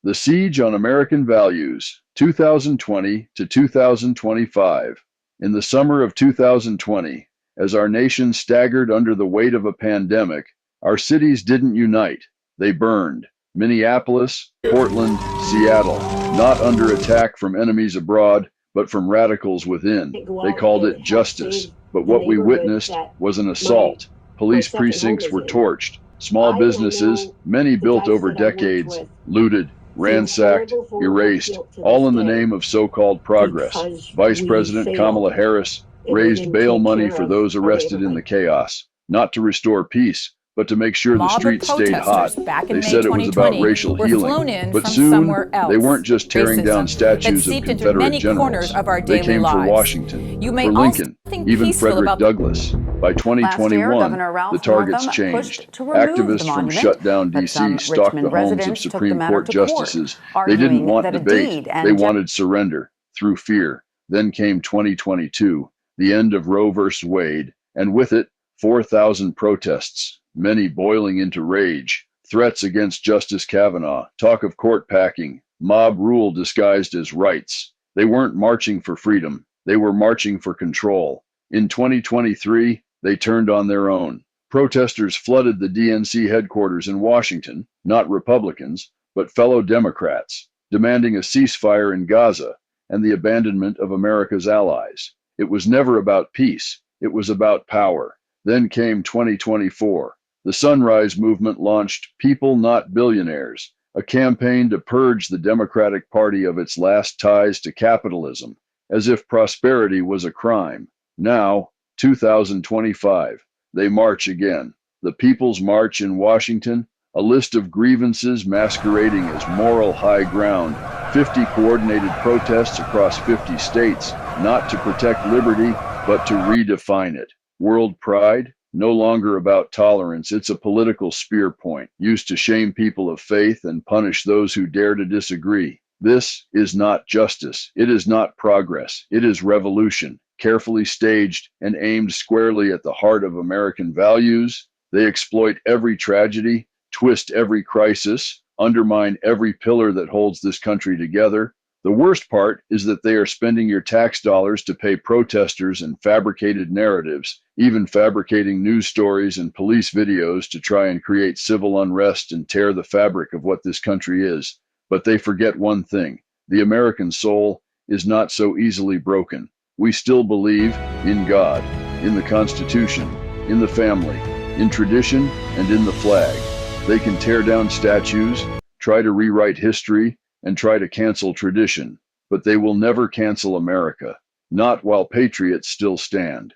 The Siege on American Values, 2020 to 2025. In the summer of 2020, as our nation staggered under the weight of a pandemic, our cities didn't unite. They burned. Minneapolis, Portland, Seattle, not under attack from enemies abroad, but from radicals within. They called it justice. But what we witnessed was an assault. Police precincts were torched. Small businesses, many built over decades, looted, ransacked, erased, all in the name of so-called progress. Vice President Kamala Harris raised bail money for those arrested in the chaos, not to restore peace, but to make sure the streets stayed hot. They said it was about racial healing, but soon they weren't just tearing down statues of Confederate generals. They came for Washington, for Lincoln, even Frederick Douglass. By 2021, the targets changed. Activists from shutdown D.C. stalked the homes of Supreme Court justices. They didn't want debate, they wanted surrender through fear. Then came 2022, the end of Roe v. Wade, and with it, 4,000 protests, many boiling into rage, threats against Justice Kavanaugh, talk of court packing, mob rule disguised as rights. They weren't marching for freedom, they were marching for control. In 2023, they turned on their own. Protesters flooded the DNC headquarters in Washington, not Republicans, but fellow Democrats, demanding a ceasefire in Gaza and the abandonment of America's allies. It was never about peace, it was about power. Then came 2024. The Sunrise Movement launched People Not Billionaires, a campaign to purge the Democratic Party of its last ties to capitalism, as if prosperity was a crime. Now, 2025, they march again. The People's March in Washington, a list of grievances masquerading as moral high ground, 50 coordinated protests across 50 states, not to protect liberty, but to redefine it. World pride, no longer about tolerance, it's a political spear point, used to shame people of faith and punish those who dare to disagree. This is not justice, it is not progress, it is revolution, carefully staged and aimed squarely at the heart of American values. They exploit every tragedy, twist every crisis, undermine every pillar that holds this country together. The worst part is that they are spending your tax dollars to pay protesters and fabricated narratives, even fabricating news stories and police videos to try and create civil unrest and tear the fabric of what this country is. But they forget one thing: the American soul is not so easily broken. We still believe in God, in the Constitution, in the family, in tradition, and in the flag. They can tear down statues, try to rewrite history, and try to cancel tradition, but they will never cancel America, not while patriots still stand.